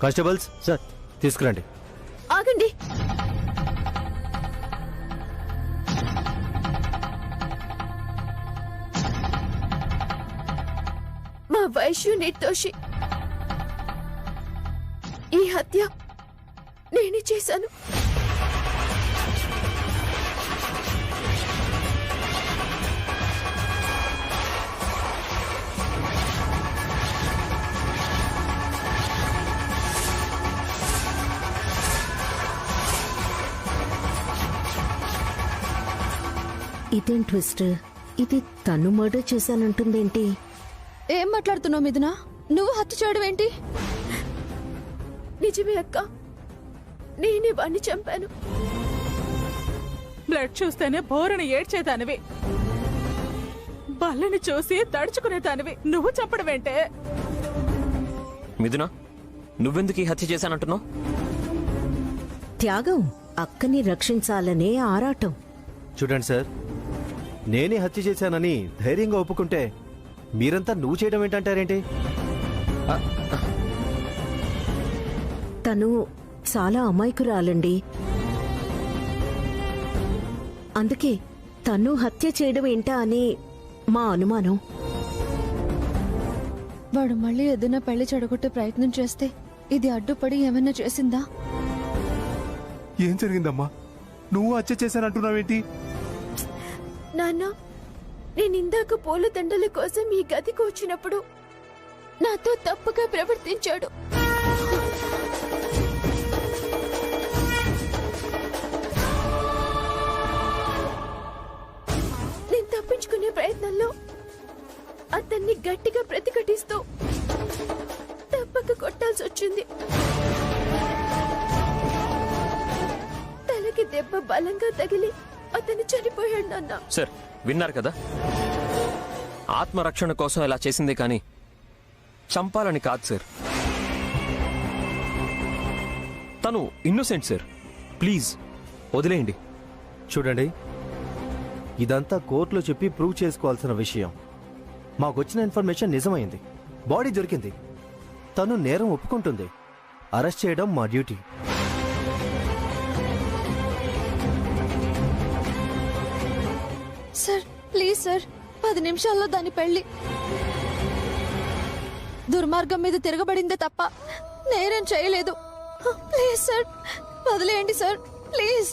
Constables sir తీసుకురండి. ఆగండి. మా వైశ్యు నిర్దోషి. ఈ హత్య నేనే చేశాను. ఇదేం ట్విస్ట్? ఇది తను మర్డర్ చేశానంటుందేంటి? ఏం మాట్లాడుతున్నావు మిథున? నువ్వు హత్య చేయడం ఏంటి? నిజమే అక్క, నేనే వాణ్ణి చంపాను. బ్లడ్ చూస్తేనే బోరని ఏడ్చేదానివి, బల్లని చూసి తడుచుకునేదానివి. నువ్వు చెప్పడమేంటే? మిథున, నువ్వెందుకు ఈ హత్య చేశానంటున్నావు? త్యాగం, అక్కని రక్షించాలనే ఆరాటం. చూడండి సార్, నేనే హత్య చేశానని ధైర్యంగా ఒప్పుకుంటే మీరంతా నువ్వు చేయడం ఏంటంటారేంటి? తను చాలా అమాయకురాలండి. అందుకే తను హత్య చేయడం ఏంటా అని మా అనుమానం. వాడు మళ్ళీ ఏదైనా పెళ్లి చెడగొట్టే ప్రయత్నం చేస్తే ఇది అడ్డుపడి ఏమైనా చేసిందా? ఏం జరిగిందమ్మా? నువ్వు హత్య చేశానంటున్నావేంటి? నాన్న, నేను ఇందాక పూల దండల కోసం ఈ గదికి వచ్చినప్పుడు నాతో తప్పుగా ప్రవర్తించాడు. నేను తప్పించుకునే ప్రయత్నంలో అతన్ని గట్టిగా ప్రతిఘటిస్తూ తప్పక కొట్టాల్సి వచ్చింది. తలకి దెబ్బ బలంగా తగిలి అతను చనిపోయాడు. నాన్న, సార్ విన్నారు కదా, ఆత్మరక్షణ కోసం ఇలా చేసిందే కానీ చంపాలని కాదు సార్. తను ఇన్నోసెంట్ సార్, ప్లీజ్ వదిలేయండి. చూడండి, ఇదంతా కోర్టులో చెప్పి ప్రూవ్ చేసుకోవాల్సిన విషయం. మాకొచ్చిన ఇన్ఫర్మేషన్ నిజమైంది, బాడీ దొరికింది, తను నేరం ఒప్పుకుంటుంది. అరెస్ట్ చేయడం మా డ్యూటీ. సార్ ప్లీజ్ సార్, 10 నిమిషాల్లో దాని పెళ్లి. దుర్మార్గం మీద తిరగబడిందే తప్ప నేనేం చేయలేదు. ప్లీజ్ సార్, వదిలేయండి సార్, ప్లీజ్.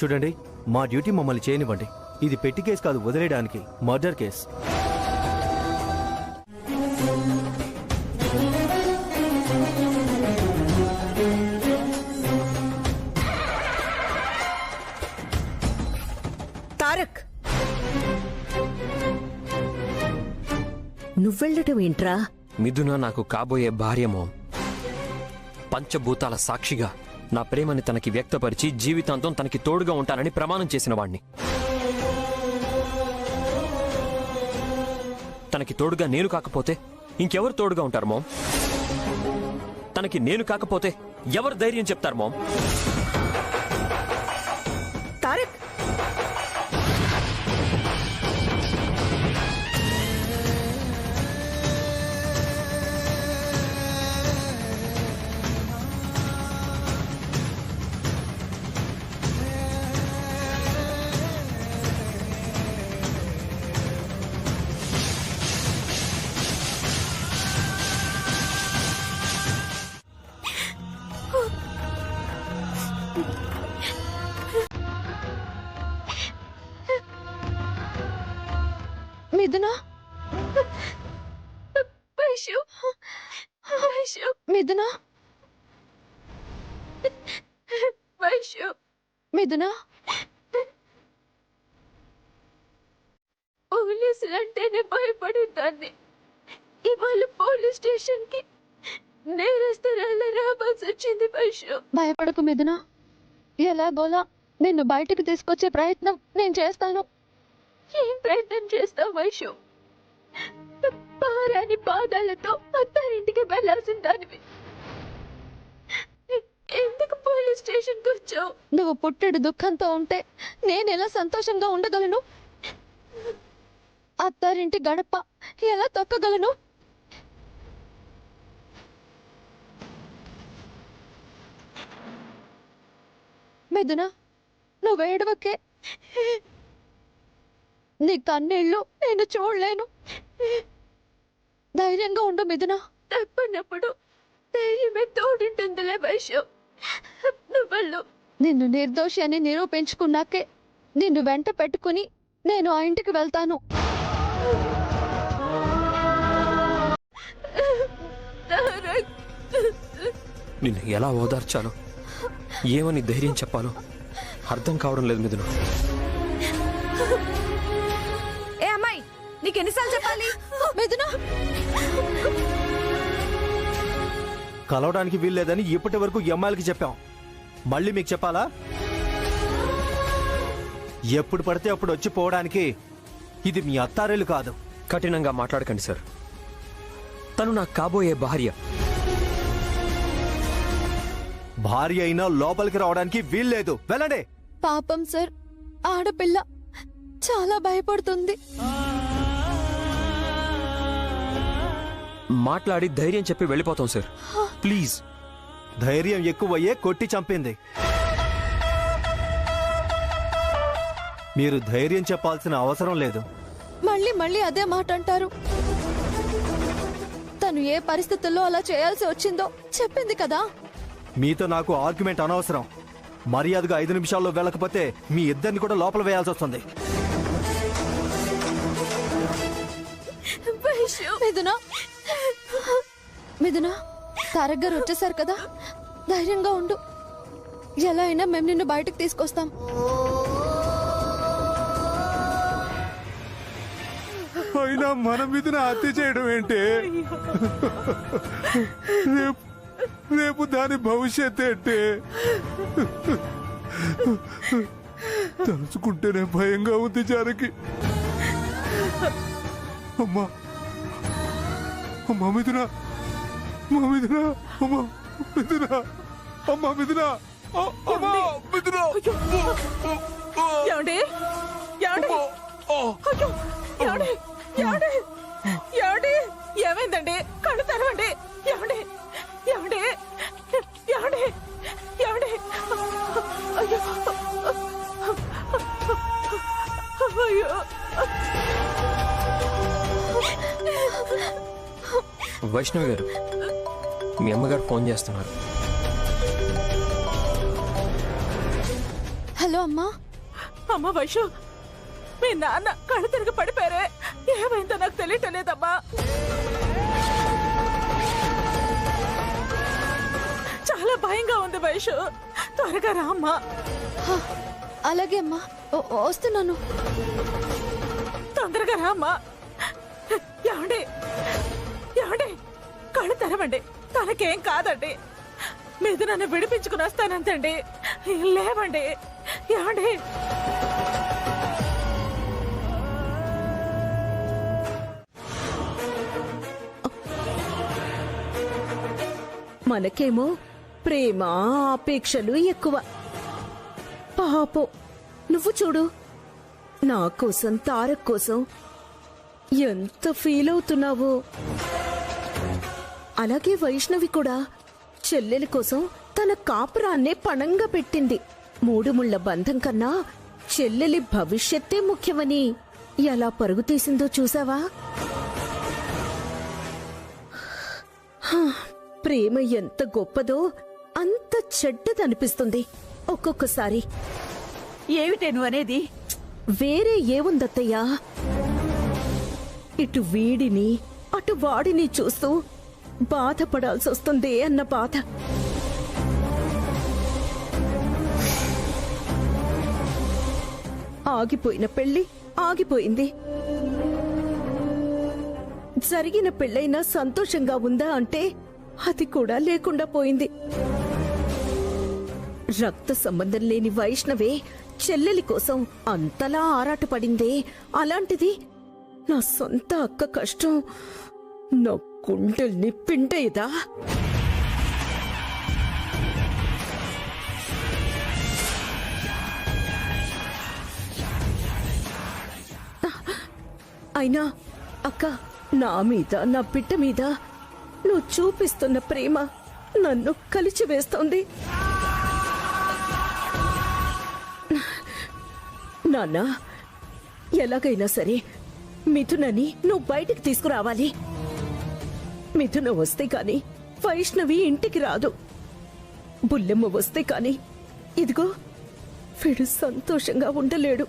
చూడండి, మా డ్యూటీ మమ్మల్ని చేయనివ్వండి. ఇది పెట్టి కేసు కాదు, వదిలేయడానికి మర్డర్ కేసు. తారక్, నువ్వెళ్ళటం ఏంట్రా? మిథున నాకు కాబోయే భార్యమో, పంచభూతాల సాక్షిగా నా ప్రేమని తనకి వ్యక్తపరిచి జీవితాంతం తనకి తోడుగా ఉంటానని ప్రమాణం చేసిన వాణ్ణి. తనకి తోడుగా నేను కాకపోతే ఇంకెవరు తోడుగా ఉంటారు మోం? తనకి నేను కాకపోతే ఎవరు ధైర్యం చెప్తారు మోం? తారక్, మిథున, వైశ్యు, వైశ్యు, మిథున, వైశ్యు, మిథున. పోలీసులంటేనే భయపడేదాన్ని. ఇవాళ పోలీస్ స్టేషన్ కి నేరస్తురాళ్ళ రావాల్సి వచ్చింది. వైశ్యు, భయపడకు మిథున. ఎలాగోలా నిన్ను బయటకు తీసుకొచ్చే ప్రయత్నం నేను చేస్తాను. ఏం ప్రయత్నం చేస్తావు వైశ్యు? పారాని పాదాలతో అత్తారింటికి వెళ్లాల్సిన దానివి. ఎందుకు పోలీస్ స్టేషన్ కు వచ్చావు? నువ్వు పుట్టెడు దుఃఖంతో ఉంటే నేను ఎలా సంతోషంగా ఉండగలను? అత్తారింటి గడప ఎలా తొక్కగలను? మిథున నువ్వు ఏడవకే. నీ కన్నీళ్ళు నేను చూడలేను. ధైర్యంగా ఉండు మిథున. తప్పనప్పుడు ధైర్యమే తోడుంటుందిలే వైషు. నువ్వు నిన్ను నిర్దోషి అని నిరూపించుకున్నాకే నిన్ను వెంట పెట్టుకుని నేను ఆ ఇంటికి వెళ్తాను. నిన్ను ఎలా ఓదార్చాలో, ఏమని ధైర్యం చెప్పాలో అర్థం కావడం లేదు మిథున. ఏ అమ్మాయి, నీకెన్నిసార్లు చెప్పాలి? మిథున కలవడానికి వీల్లేదని ఇప్పటి వరకు ఈ అమ్మాయిలకి చెప్పాం. మళ్ళీ మీకు చెప్పాలా? ఎప్పుడు పడితే అప్పుడు వచ్చి పోవడానికి ఇది మీ అత్తారేలు కాదు. కఠినంగా మాట్లాడకండి సార్. తను నాకు కాబోయే భార్య. భార్య అయినా లోపలికి రావడానికి వీల్లేదు. వెళ్ళండి. పాపం సార్, ఆడపిల్ల చాలా భయపడుతుంది. మాట్లాడి ధైర్యం చెప్పి వెళ్ళిపోతాం సార్, ప్లీజ్. ధైర్యం ఎక్కువయ్యే కొట్టి చంపింది. మీరు ధైర్యం చెప్పాల్సిన అవసరం లేదు. మళ్ళీ మళ్ళీ అదే మాట అంటారు. తను ఏ పరిస్థితుల్లో అలా చేయాల్సి వచ్చిందో చెప్పింది కదా. మీతో నాకు ఆర్గ్యుమెంట్ అనవసరం. మర్యాదగా 5 నిమిషాల్లో వెళ్ళకపోతే మీ ఇద్దరిని కూడా లోపల వేయాల్సి వస్తుంది. మిథున, మిథున, తారక్ గారు వచ్చేసారు కదా, ధైర్యంగా ఉండు. ఎలా అయినా మేము నిన్ను బయటకు తీసుకొస్తాం. అయినా మన మీదన హత్య చేయడం ఏంటి? రేపు దాని భవిష్యత్ ఏంటి? తలుచుకుంటేనే భయంగా ఉంది జానకి. అమ్మా, అమ్మా మిథున, అమ్మా మిథున, అమ్మా మిథున, అమ్మా మిథున, అమ్మా మిథున. ఏమండి? ఏమండి? అయ్యో, ఏమండి? ఏమండి? ఏమండి? ఏమైందండి? కళ్ళు తెరవండి. ఏమండి? ఏమండి? ఏమండి? ఏమండి? అయ్యో, అయ్యో. వైష్ణవి గారు, మీ అమ్మగారు ఫోన్ చేస్తున్నారు. హలో అమ్మా. అమ్మ వైషు, మీ నాన్న కళ్ళు తిరిగి పడిపోయారే, ఏమైందో నాకు తెలియటలేదమ్మా. చాలా భయంగా ఉంది వైషు, త్వరగా రా అమ్మా. అలాగే అమ్మా, వస్తున్నాను. తొందరగా రా అమ్మా. ఏమండి? ఏమండి? కళ్ళు తెరవండి, తనకేం కాదండి. మీద నన్ను విడిపించుకుని వస్తానంతండి. లేవండి. ఏమండి? మనకేమో ప్రేమ ఆపేక్షలు ఎక్కువ. పాపం నువ్వు చూడు, నా కోసం తారక్ కోసం ఎంత ఫీల్ అవుతున్నావో. అలాగే వైష్ణవి కూడా చెల్లెలి కోసం తన కాపురాన్నే పణంగా పెట్టింది. 3 ముళ్ల బంధం కన్నా చెల్లెలి భవిష్యత్తే ముఖ్యమని ఎలా పరుగు తీసిందో చూసావా? ప్రేమ ఎంత గొప్పదో అంత చెడ్డదనిపిస్తుంది ఒక్కొక్కసారి. ఏమిటే నువ్వు అనేది? వేరే ఏముందత్తయ్యా, ఇటు వీడిని అటు వాడిని చూస్తూ బాధపడాల్సి వస్తుంది అన్న బాధ. ఆగిపోయిన పెళ్లి ఆగిపోయింది. జరిగిన పెళ్ళైనా సంతోషంగా ఉందా అంటే అది కూడా లేకుండా పోయింది. రక్త సంబంధం లేని వైష్ణవే చెల్లెలి కోసం అంతలా ఆరాటపడిందే, అలాంటిది నా సొంత అక్క కష్టం నా గుండెల్ని పిండేదా? అయినా అక్క, నా మీద నా బిడ్డ మీద నువ్వు చూపిస్తున్న ప్రేమ నన్ను కలిచివేస్తోంది. నాన్నా, ఎలాగైనా సరే మిథునని నువ్వు బయటికి తీసుకురావాలి. మిథున వస్తే కాని వైష్ణవి ఇంటికి రాదు. బుల్లెమ్మ వస్తే కాని ఇదిగో వీడు సంతోషంగా ఉండలేడు.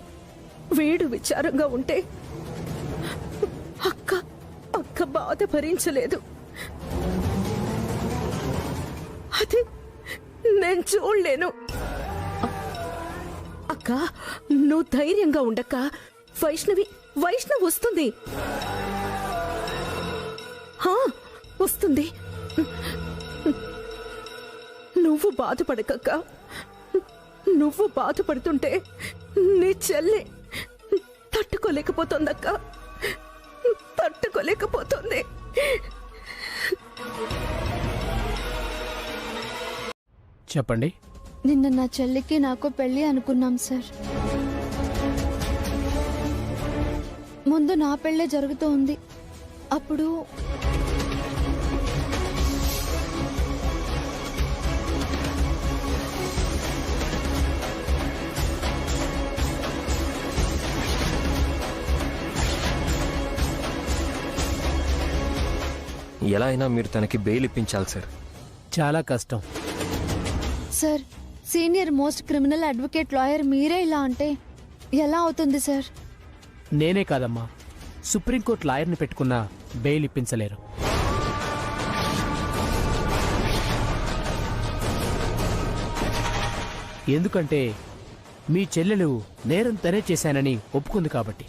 వీడు విచారంగా ఉంటే అక్క బాధ భరించలేదు. అది నేను చూడలేను. అక్క, నువ్వు ధైర్యంగా ఉండక్క. వైష్ణవి వస్తుంది. వస్తుంది. నువ్వు బాధపడకక్క. నువ్వు బాధపడుతుంటే నీ చెల్లి తట్టుకోలేకపోతుందక్క. తట్టుకోలేకపోతుంది. చెప్పండి. నిన్న నా చెల్లికి నాకు పెళ్లి అనుకున్నాం సార్. ముందు నా పెళ్ళే జరుగుతూ ఉంది. అప్పుడు ఎలా అయినా మీరు తనకి బెయిల్ ఇప్పించాలి సార్. చాలా కష్టం. Sir, senior most criminal advocate lawyer మీరే ఇలా అంటే ఎలా అవుతుంది సార్? నేనే కాదమ్మా, సుప్రీంకోర్టు లాయర్ని పెట్టుకున్నా బెయిల్ ఇప్పించలేరు. ఎందుకంటే మీ చెల్లెలు నేరం తనే చేశానని ఒప్పుకుంది కాబట్టి.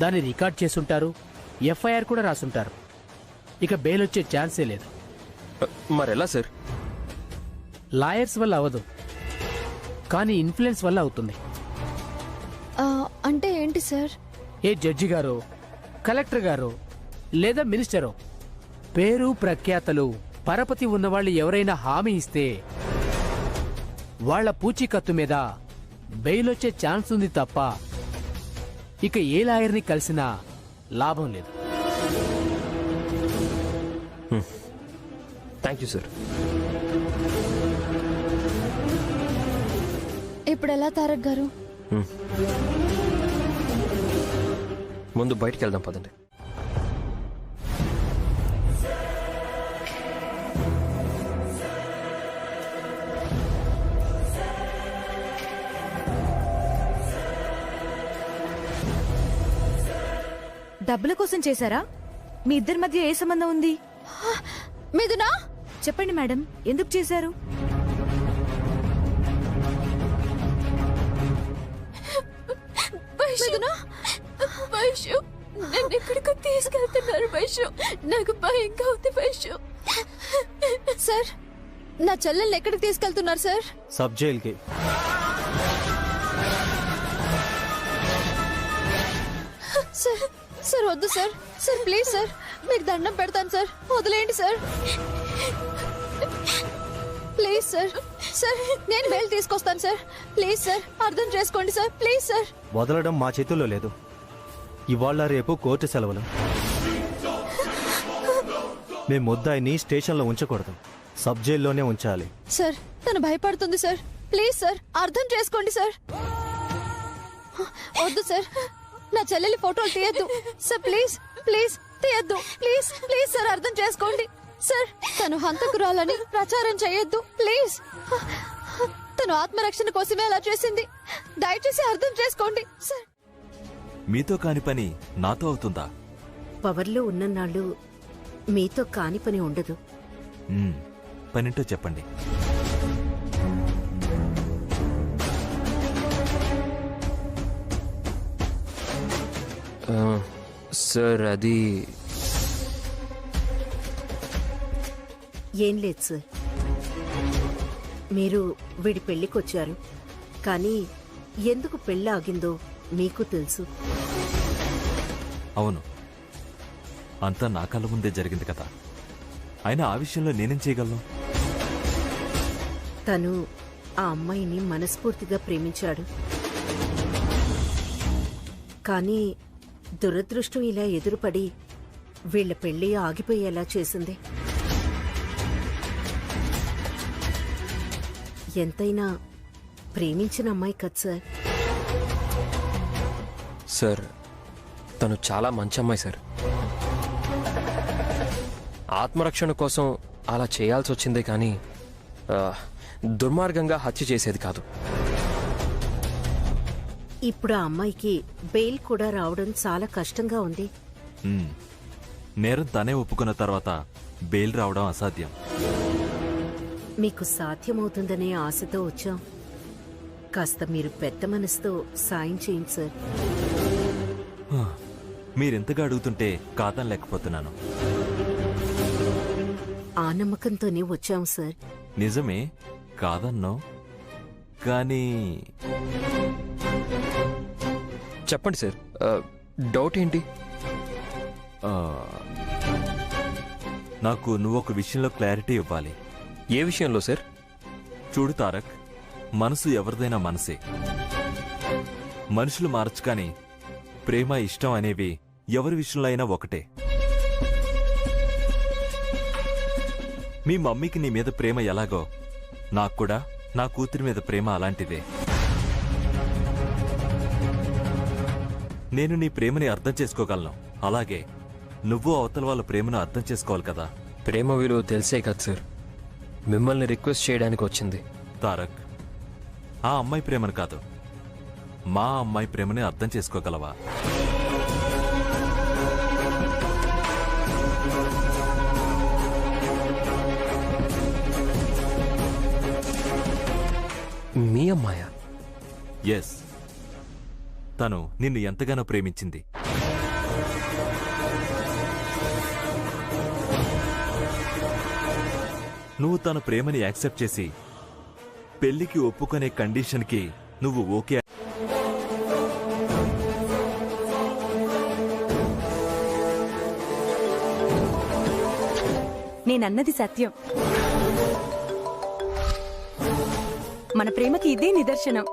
దాన్ని రికార్డ్ చేసుంటారు, ఎఫ్ఐఆర్ కూడా రాసుంటారు. ఇక బెయిల్ వచ్చే ఛాన్సే లేదు. మరెలా సార్? లాయర్స్ వల్ల అవ్వదు, కానీ ఇన్ఫ్లుయెన్స్ వల్ల అవుతుంది. అంటే ఏంటి సార్? ఏ జడ్జి గారో, కలెక్టర్ గారో లేదా మినిస్టరో పేరు ప్రఖ్యాతలు పరపతి ఉన్నవాళ్ళు ఎవరైనా హామీ ఇస్తే వాళ్ల పూచీకత్తు మీద బెయిల్ వచ్చే ఛాన్స్ ఉంది తప్ప ఇక ఏ లాయర్ని కలిసినా లాభం లేదు. Thank you sir. ఇప్పుడు ఎలా తారక్ గారు? ముందు బయటికి వెళ్దాం పదండి. డబ్బుల కోసం చేశారా? మీ ఇద్దరి మధ్య ఏ సంబంధం ఉంది? మిథునా, చెప్పండి మేడం, ఎందుకు చేశారు? మిథునా, వైషు నన్ను ఎక్కడికో తీసుకెళ్తున్నారు. వైషు, నాకు భయంగా ఉంది. వైషు సార్, నా చెల్లెల్ని ఎక్కడికి తీసుకెళ్తున్నారు సార్? సబ్ జైల్కి. సార్ సార్ వద్దు సార్. సార్ ప్లీజ్ సార్, మీకు దండం పెడతాను సార్, వదిలేయండి సార్. Please sir. సార్ నేను బెయిల్ తీసుకొస్తాను సార్. ప్లీజ్ సార్, అర్థం చేసుకోండి సార్. Please sir. వదలడం మా చేతుల్లో లేదు. ఇవాళ రేపు కోర్టు సెలవులు. మేము ముద్దాయిని స్టేషన్లో ఉంచకూడదు, సబ్ జైల్లోనే ఉంచాలి. సార్ తను భయపడుతుంది సార్. ప్లీజ్ సార్, అర్థం చేసుకోండి సార్. వద్దు సార్, నా చెల్లెలి ఫోటోలు తీయద్దు సార్. ప్లీజ్ ప్లీజ్ తీయద్దు. ప్లీజ్ ప్లీజ్ సార్, అర్థం చేసుకోండి సార్. తను హంతకురాలని ప్రచారం చేయొద్దు ప్లీజ్. తను ఆత్మరక్షణ కోసమే అలా చేసింది. దయచేసి అర్థం చేసుకోండి సార్. మీతో కాని పని నాతో అవుతుందా? పవర్లో ఉన్ననాళ్ళు మీతో కాని పని ఉండదు. పనింటో చెప్పండి. సార్ అది ఏం లేదు సార్. మీరు వీడి పెళ్లికొచ్చారు, కానీ ఎందుకు పెళ్లి ఆగిందో మీకు తెలుసు. అవును, అంతా నా కళ్ళ ముందే జరిగింది కదా. అయినా ఆ విషయంలో నేనేం చేయగలను? తను ఆ అమ్మాయిని మనస్ఫూర్తిగా ప్రేమించాడు, కానీ దురదృష్టం ఇలా ఎదురుపడి వీళ్ల పెళ్లి ఆగిపోయేలా చేసింది. ఎంతైనా ప్రేమించిన అమ్మాయి కదా సార్. సార్ తను చాలా మంచి అమ్మాయి సార్. ఆత్మరక్షణ కోసం అలా చేయాల్సి వచ్చిందే కానీ దుర్మార్గంగా హత్య చేసేది కాదు. ఇప్పుడు ఆ అమ్మాయికి బెయిల్ కూడా రావడం చాలా కష్టంగా ఉంది. నేరం తనే ఒప్పుకున్న తర్వాత బెయిల్ రావడం అసాధ్యం. మీకు సాధ్యమవుతుందనే ఆశతో వచ్చాం. కాస్త మీరు పెద్ద మనసుతో సాయం చేయండి సార్. మీరెంతగా అడుగుతుంటే కాదనలేకపోతున్నాను. ఆ నమ్మకంతోనే వచ్చాం సార్. నిజమే, కాదన్నో. కానీ చెప్పండి సార్, డౌట్ ఏంటి? నాకు నువ్వొక విషయంలో క్లారిటీ ఇవ్వాలి. ఏ విషయంలో సార్? చూడు తారక్, మనసు ఎవరిదైనా మనసే. మనుషులు మారచ్చు కానీ ప్రేమ, ఇష్టం అనేవి ఎవరి విషయంలో అయినా ఒకటే. మీ మమ్మీకి నీ మీద ప్రేమ ఎలాగో నాకు కూడా నా కూతురి మీద ప్రేమ అలాంటిదే. నేను నీ ప్రేమని అర్థం చేసుకోగలను, అలాగే నువ్వు అవతల వాళ్ళ ప్రేమను అర్థం చేసుకోవాలి కదా. ప్రేమ విలువ తెలిసే కదా సార్ మిమ్మల్ని రిక్వెస్ట్ చేయడానికి వచ్చింది. తారక్, ఆ అమ్మాయి ప్రేమను కాదు, మా అమ్మాయి ప్రేమని అర్థం చేసుకోగలవా? మీ అమ్మాయా? ఎస్, తను నిన్ను ఎంతగానో ప్రేమించింది. నువ్వు తన ప్రేమని యాక్సెప్ట్ చేసి పెళ్లికి ఒప్పుకునే కండిషన్కి నువ్వు ఓకే. నేనన్నది సత్యం. మన ప్రేమకి ఇదే నిదర్శనం.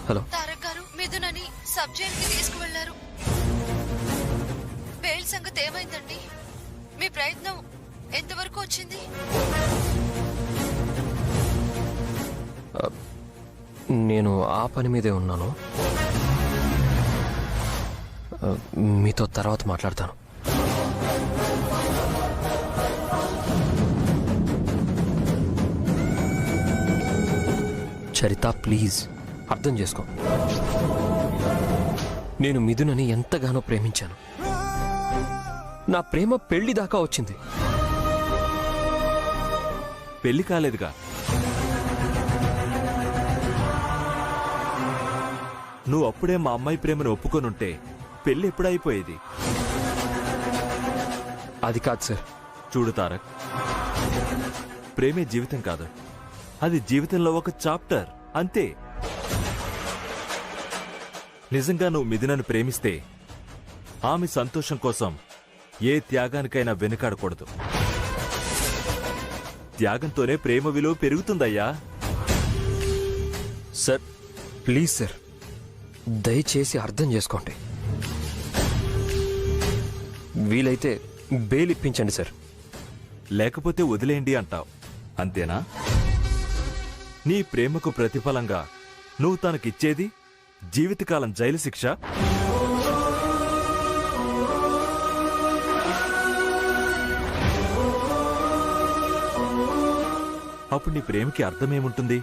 హలో. తారక్ గారు, మిథునని సబ్ జైలుకి తీసుకువెళ్లారు. బెయిల్ సంగతి ఏమైందండి? మీ ప్రయత్నం ఎంతవరకు వచ్చింది? నేను ఆ పని మీదే ఉన్నాను. మీతో తర్వాత మాట్లాడతాను. చరిత, ప్లీజ్ అర్థం చేసుకో. నేను మిథునని ఎంతగానో ప్రేమించాను. నా ప్రేమ పెళ్లి దాకా వచ్చింది. పెళ్లి కాలేదుగా. నువ్వు అప్పుడే మా అమ్మాయి ప్రేమను ఒప్పుకొనుంటే పెళ్లి ఎప్పుడైపోయేది? అది కాదు సార్. చూడు తారక్, ప్రేమే జీవితం కాదు, అది జీవితంలో ఒక చాప్టర్ అంతే. నిజంగా నువ్వు మిథునను ప్రేమిస్తే ఆమె సంతోషం కోసం ఏ త్యాగానికైనా వెనుకాడకూడదు. త్యాగంతోనే ప్రేమ విలువ పెరుగుతుందయ్యా. సార్ ప్లీజ్ సార్, దయచేసి అర్థం చేసుకోండి. వీలైతే బెయిల్ ఇప్పించండి సార్. లేకపోతే వదిలేయండి అంటావు, అంతేనా? నీ ప్రేమకు ప్రతిఫలంగా నువ్వు తనకిచ్చేది జీవితకాలం జైలు శిక్ష. అప్పుడు నీ ప్రేమకి అర్థమేముంటుంది?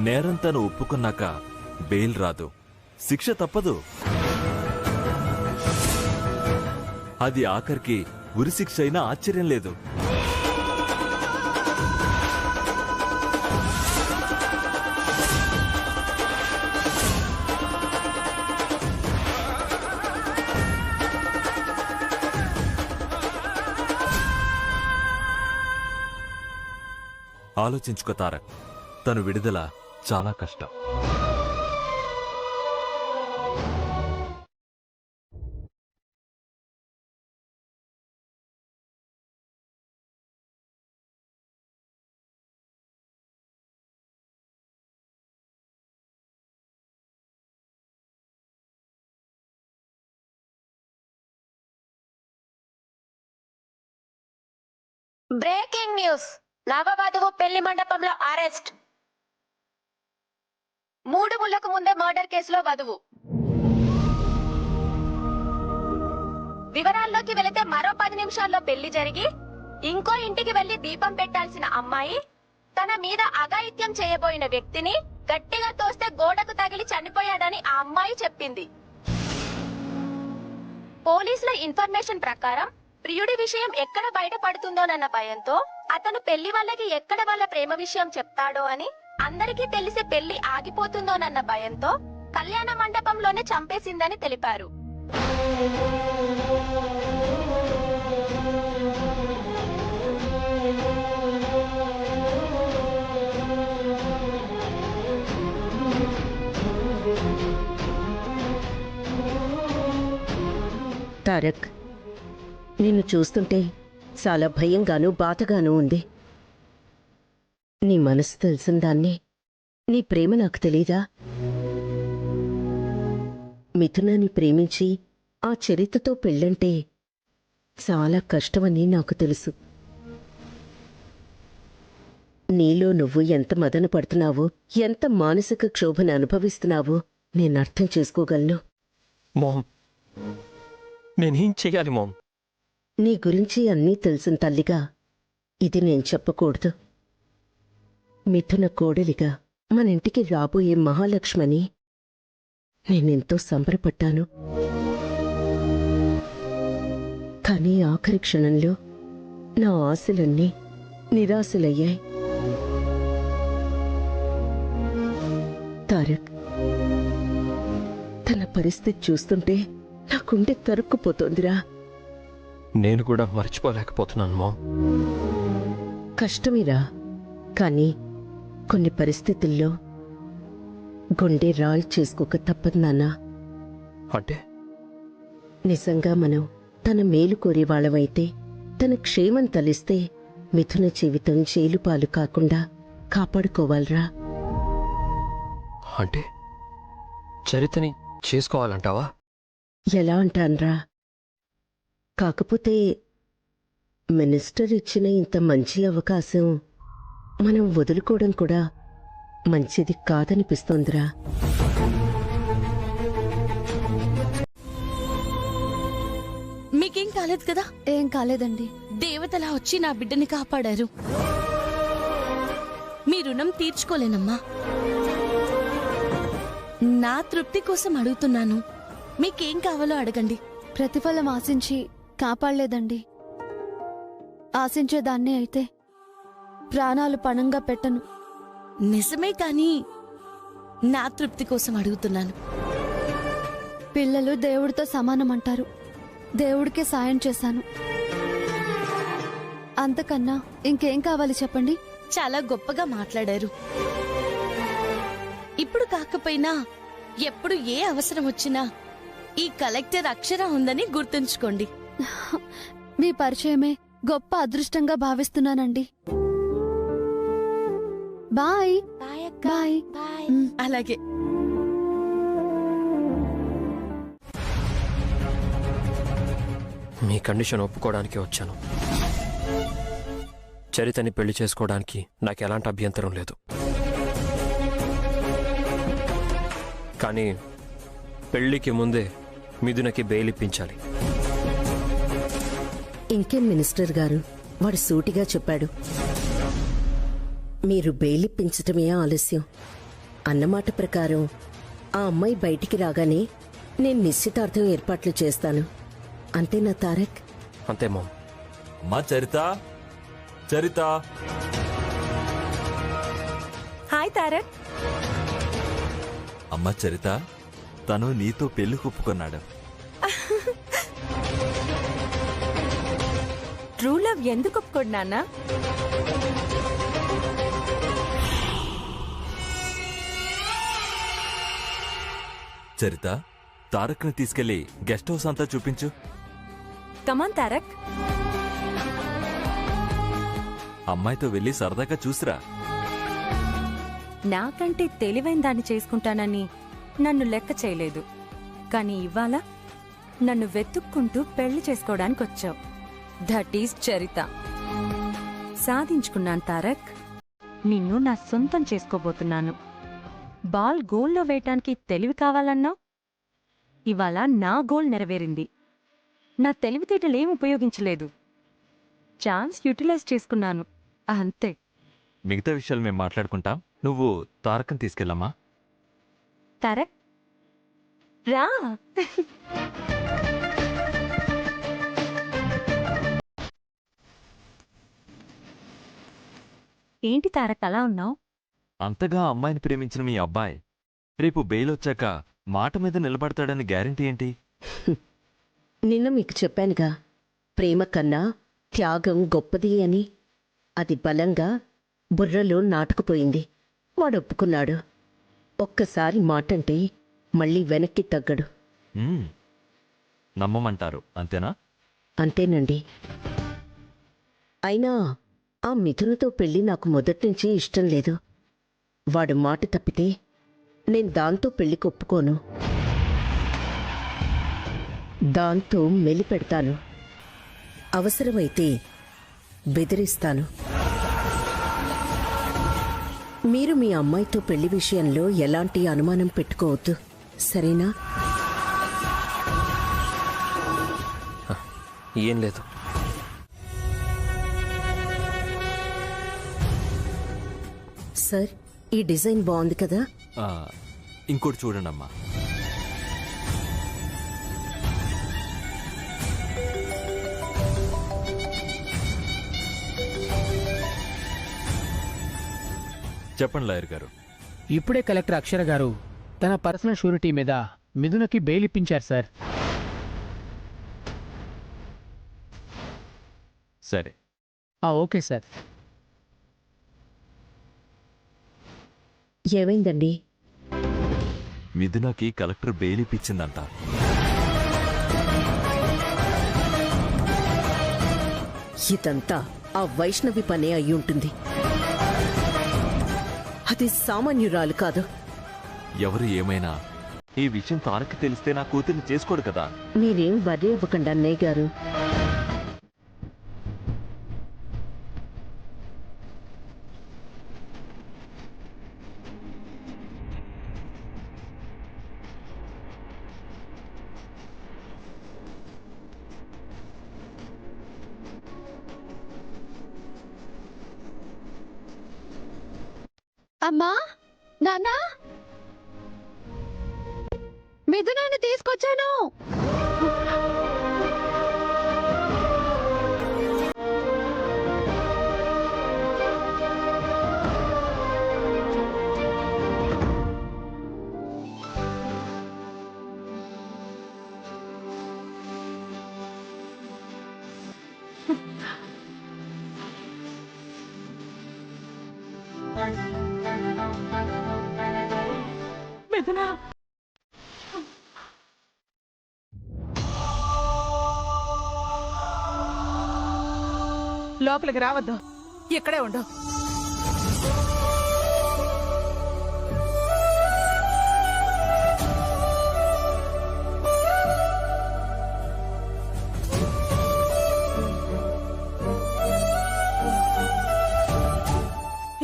నేరం తను ఒప్పుకున్నాక బెయిల్ రాదు, శిక్ష తప్పదు. అది ఆఖరికి ఉరిశిక్ష అయినా ఆశ్చర్యం లేదు. ఆలోచించుకో తారక్, తను విడుదల చాలా కష్టం. బ్రేకింగ్ న్యూస్, నవవధువు పెళ్లి మండపంలో అరెస్ట్. 3 ముళ్లకు ముందే మర్డర్ కేసులో వధువు. వివరాల్లోకి వెళితే మరో 10 నిమిషాల్లో పెళ్లి జరిగి ఇంకో ఇంటికి వెళ్లి దీపం పెట్టాల్సిన అమ్మాయి తన మీద అఘాయిత్యం చేయబోయిన వ్యక్తిని గట్టిగా తోస్తే గోడకు తగిలి చనిపోయాడని ఆ అమ్మాయి చెప్పింది. పోలీసుల ఇన్ఫర్మేషన్ ప్రకారం ప్రియుడి విషయం ఎక్కడ బయటపడుతుందోనన్న భయంతో అతను పెళ్లి వాళ్ళకి ఎక్కడ వాళ్ళ ప్రేమ విషయం చెప్తాడో అని, అందరికీ తెలిసి పెళ్లి ఆగిపోతుందోనన్న భయంతో కళ్యాణ మండపంలోనే చంపేసిందని తెలిపారు. తారక్, నిన్ను చూస్తుంటే చాలా భయంగానూ బాధగానూ ఉంది. నీ మనసు తెలిసిన దాన్ని, నీ ప్రేమ నాకు తెలీదా? మిథునాన్ని ప్రేమించి ఆ చరిత్రతో పెళ్ళంటే చాలా కష్టమని నాకు తెలుసు. నీలో నువ్వు ఎంత మదన పడుతున్నావో, ఎంత మానసిక క్షోభను అనుభవిస్తున్నావో నేను అర్థం చేసుకోగలను. మామ్, నేనేం చెయ్యాలి మామ్? నీ గురించి అన్నీ తెలిసిన తల్లిగా ఇది నేను చెప్పకూడదు. మిథున కోడలిగా మన ఇంటికి రాబోయే మహాలక్ష్మని నేనెంతో సంబరపడ్డాను. కానీ ఆఖరి క్షణంలో నా ఆశలన్నీ నిరాశలయ్యాయి. తారక్, తన పరిస్థితి చూస్తుంటే నా గుండె తరుక్కుపోతోందిరా. నేను కూడా మర్చిపోలేకపోతున్నాను మామ్. కష్టమేరా, కానీ కొన్ని పరిస్థితుల్లో గుండె రాయి చేసుకోక తప్పదు నాన్నా. అంటే నిజంగా మనం తన మేలు కోరేవాళ్ళమైతే, తన క్షేమం తలిస్తే మిథున జీవితం జైలుపాలు కాకుండా కాపాడుకోవాలరా. అంటే చరితని చేసుకోవాలంటావా? ఎలా అంటాన్రా? కాకపోతే మినిస్టర్ ఇచ్చిన ఇంత మంచి అవకాశం మనం వదులుకోవడం కూడా మంచిది కాదనిపిస్తోందిరా. మీకేం కాలేదు కదా? ఏం కాలేదండి. దేవతలా వచ్చి నా బిడ్డని కాపాడారు. మీ రుణం తీర్చుకోలేనమ్మా. నా తృప్తి కోసం అడుగుతున్నాను. మీకేం కావాలో అడగండి. ప్రతిఫలం ఆశించి కాపాడలేదండి. ఆశించేదాన్నే అయితే ప్రాణాలు పణంగా పెట్టను. నిజమే, కానీ నా తృప్తి కోసం అడుగుతున్నాను. పిల్లలు దేవుడితో సమానమంటారు. దేవుడికే సాయం చేశాను. అంతకన్నా ఇంకేం కావాలి చెప్పండి? చాలా గొప్పగా మాట్లాడారు. ఇప్పుడు కాకపోయినా ఎప్పుడు ఏ అవసరం వచ్చినా ఈ కలెక్టర్ అక్షర ఉందని గుర్తుంచుకోండి. మీ పరిచయమే గొప్ప అదృష్టంగా భావిస్తున్నానండి. Bye bye. అలాగే. మీ కండిషన్ ఒప్పుకోవడానికి వచ్చాను. చరితని పెళ్లి చేసుకోవడానికి నాకు ఎలాంటి అభ్యంతరం లేదు. కానీ పెళ్లికి ముందే మిథునకి బెయిల్ ఇప్పించాలి. ఇంకేం మినిస్టర్ గారు, వాడు సూటిగా చెప్పాడు. మీరు బెయిల్ ఇప్పించటమే ఆలస్యం. అన్నమాట ప్రకారం ఆ అమ్మాయి బయటికి రాగానే నేను నిశ్చితార్థం ఏర్పాట్లు చేస్తాను. అంతేనా తారక్? అంతే మామ్. అమ్మా చరిత, చరిత. హాయ్ తారక్. అమ్మా చరిత, తను నీతో పెళ్లి ఒప్పుకున్నాడు. ట్రూ లవ్ ఎందుకు ఒప్పుకోడు నాన్న? చరిత, తారక్ని తీసుకెళ్లి గెస్ట్ హౌస్ అంతా చూపించు. కమాన్ తారక్. అమ్మాయితో వెళ్ళి సరదాగా చూసిరా. నాకంటే తెలివైన దాన్ని చేసుకుంటానని నన్ను లెక్క చేయలేదు. కానీ ఇవాళ నన్ను వెతుక్కుంటూ పెళ్లి చేసుకోవడానికి వచ్చావు. దట్ ఈజ్ చరిత. సాధించుకున్నాను తారక్. నిన్ను నా సొంతం చేసుకోబోతున్నాను. బాల్ గోల్లో వేయటానికి తెలివి కావాలన్నావు. ఇవాళ నా గోల్ నెరవేరింది. నా తెలివితేటలేం ఉపయోగించలేదు. ఛాన్స్ యూటిలైజ్ చేసుకున్నాను అంతే. మిగతా విషయాలు మేము మాట్లాడుకుంటాం. నువ్వు తారకం తీసుకెళ్ళమ్మా. తారక్ రా. ఏంటి తారక్ అలా ఉన్నావు? అంతగా అమ్మాయిని ప్రేమించిన మీ అబ్బాయి రేపు బెయిల్ వచ్చాక మాట మీద నిలబడతాడని గ్యారెంటీ ఏంటి? నిన్న మీకు చెప్పానుగా, ప్రేమ కన్నా త్యాగం గొప్పది అని. అది బలంగా బుర్రలో నాటుకుపోయింది. వాడు ఒప్పుకున్నాడు. ఒక్కసారి మాటంటే మళ్ళీ వెనక్కి తగ్గడు. నమ్మమంటారు అంతేనా? అంతేనండి. అయినా ఆ మిథునతో పెళ్లి నాకు మొదట్నుంచి ఇష్టం లేదు. వాడు మాట తప్పితే నేను దాంతో పెళ్లికి ఒప్పుకోను. దాంతో మెలిపెడతాను. అవసరమైతే బెదిరిస్తాను. మీరు మీ అమ్మాయితో పెళ్లి విషయంలో ఎలాంటి అనుమానం పెట్టుకోవద్దు, సరేనా? ఏం లేదు. సార్, ఈ డిజైన్ బాగుంది కదా? ఇంకోటి చూడండమ్మా. చెప్పండి లాయర్ గారు. ఇప్పుడే కలెక్టర్ అక్షర గారు తన పర్సనల్ షూరిటీ మీద మిథునకి బెయిల్ ఇప్పించారు సార్. సరే. Okay sir. ఏమైందండి? మిథునకి కలెక్టర్ బెయిల్ ఇప్పించిందంట. ఇదంతా ఆ వైష్ణవి పనే అయ్యుంటుంది. అది సామాన్యురాలు కాదు. ఎవరు ఏమైనా ఈ విషయం తారక్కి తెలిస్తే నా కూతుర్ని చేసుకోడు కదా. మీరేం వర్రీ అవ్వకండి అన్నయ్య గారు. అమ్మా, నాన్నా, మిథునాన్ని తీసుకొచ్చాను. మిథునా, లోపలికి రావద్దు, ఇక్కడే ఉండు.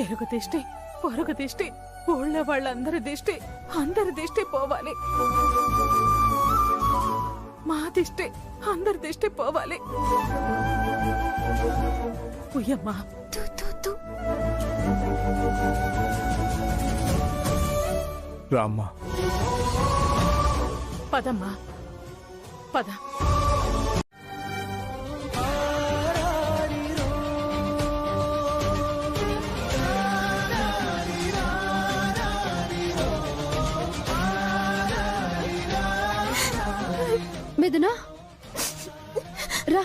ఎరుగు దిష్టి, పొరుగు దిష్టి, ఊళ్ళో వాళ్ళందరి దిష్టి, అందరి దిష్టి పోవాలి. మా దిష్టి, అందరి దిష్టి పోవాలి. ఉయ్యమ్మా. రామ్మా. పదమ్మా, పద. మిథునా, రా.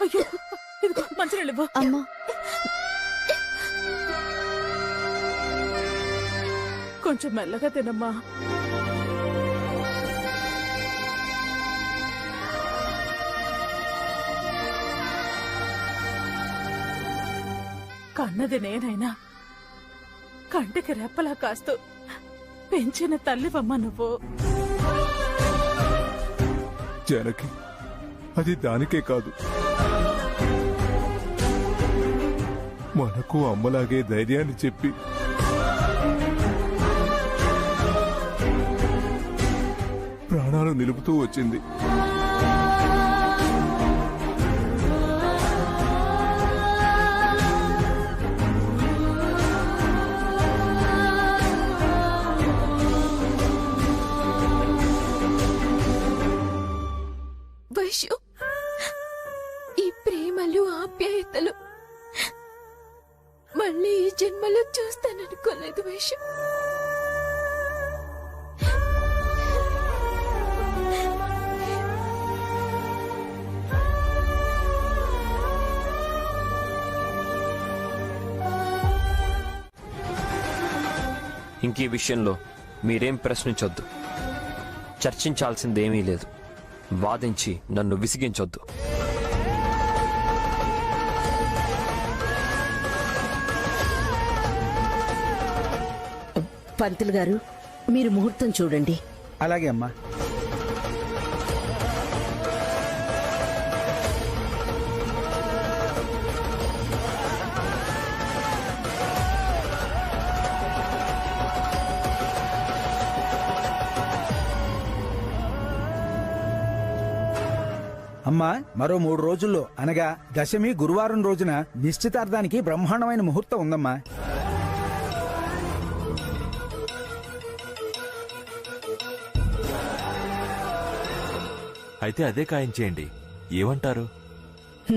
అయ్యో, ఇదిగో మంచినీళ్ళు. అమ్మా, కొంచెం మెల్లగా తినమ్మా. కన్నది నేనైనా కంటికి రెప్పలా కాస్తూ పెంచిన తల్లివమ్మ నువ్వు. జానకి, అది దానికే కాదు, మనకు అమ్మలాగే ధైర్యాన్ని చెప్పి ప్రాణాలు నిలుపుతూ వచ్చింది. వైశ్యు, ఈ ప్రేమలు ఆప్యాయతలు మళ్ళీ ఈ జన్మలో చూస్తాననుకోలేదు వైశ్యు. ఇంక ఈ విషయంలో మీరేం ప్రశ్నించొద్దు. చర్చించాల్సిందేమీ లేదు. వాదించి నన్ను విసిగించొద్దు. పంతులు గారు, మీరు ముహూర్తం చూడండి. అలాగే అమ్మా. అమ్మా, మరో 3 రోజుల్లో అనగా దశమి గురువారం రోజున నిశ్చితార్థానికి బ్రహ్మాండమైన ముహూర్తం ఉందమ్మా. అయితే అదే ఖాయం చేయండి. ఏమంటారు?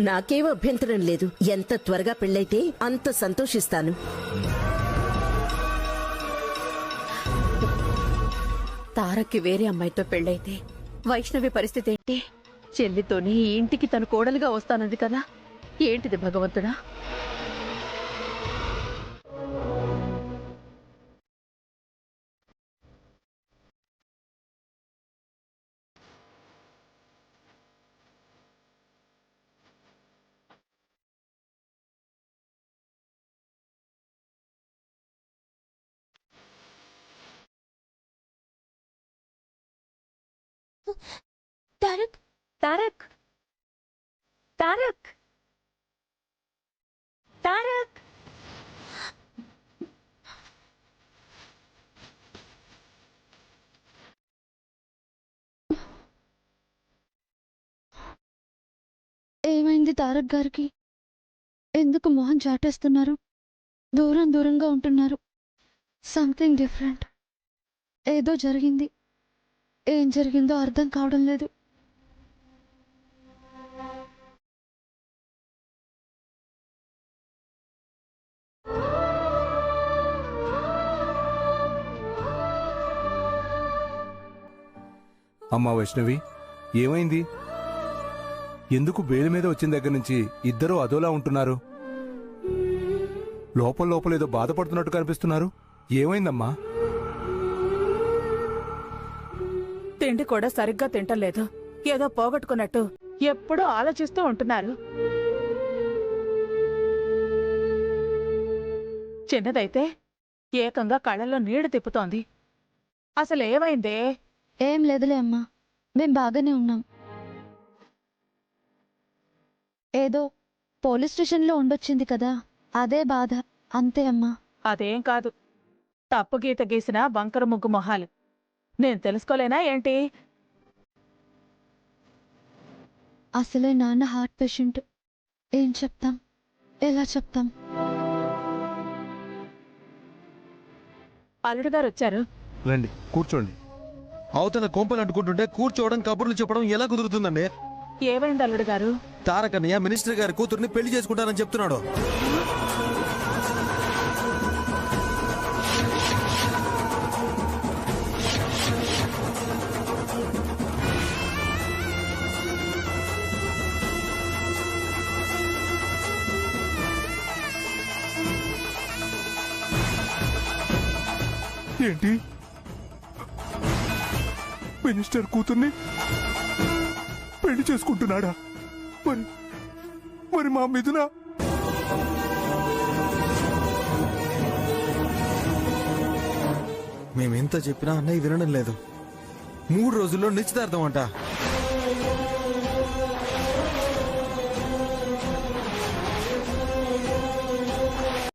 నాకేం అభ్యంతరం లేదు. ఎంత త్వరగా పెళ్ళైతే అంత సంతోషిస్తాను. తారక్కి వేరే అమ్మాయితో పెళ్ళైతే వైష్ణవి పరిస్థితి ఏంటి? చెల్లితోని ఈ ఇంటికి తను కోడలుగా వస్తానంది కదా. ఏంటిది భగవంతుడా? తారక్, తారక్, తారక్, తారక్. ఏమైంది తారక్ గారికి? ఎందుకు మొహం చాటేస్తున్నారు? దూరం దూరంగా ఉంటున్నారు. Something different. ఏదో జరిగింది. ఏం జరిగిందో అర్థం కావడం లేదు. అమ్మా వైష్ణవి, ఏమైంది? ఎందుకు బేలు మీద వచ్చిన దగ్గర నుంచి ఇద్దరూ అదోలా ఉంటున్నారు? లోపల లోపల ఏదో బాధపడుతున్నట్టు కనిపిస్తున్నారు. ఏమైందమ్మా? తిండి కూడా సరిగ్గా తింటలేదు. ఏదో పోగొట్టుకున్నట్టు ఎప్పుడూ ఆలోచిస్తూ ఉంటున్నారు. చిన్నదైతే ఏకంగా కళ్ళల్లో నీళ్లు తిప్పుతోంది. అసలు ఏమైందే? ఏం లేదులే అమ్మా, మేం బాగానే ఉన్నాం. ఏదో పోలీస్ స్టేషన్లో ఉండొచ్చింది కదా, అదే బాధ, అంతే అమ్మా. అదేం కాదు, తప్పు గీత గీసిన వంకర ముగ్గు మొహాలు. నేను తెలుసుకోలేనా ఏంటి? అసలే నాన్న హార్ట్ పేషెంట్. ఏం చెప్తాం, ఎలా చెప్తాం? అల్లుడు గారు వచ్చారు. రండి, కూర్చోండి. అవతల కొంపలు అంటుకుంటుంటే కూర్చోవడం, కబుర్లు చెప్పడం ఎలా కుదురుతుందండి? ఏమైంది అల్లుడు గారు? తారకన్నయ్య మినిస్టర్ గారి కూతుర్ని పెళ్లి చేసుకుంటానని చెప్తున్నాడు. ఏంటి మినిస్టర్ కూతుర్ని పెళ్లి చేసుకుంటున్నాడా? మరి మరి మా మిథున మేమెంత చెప్పినా అన్నయ్య వినడం లేదు. 3 రోజుల్లో నిశ్చితార్థం అంట.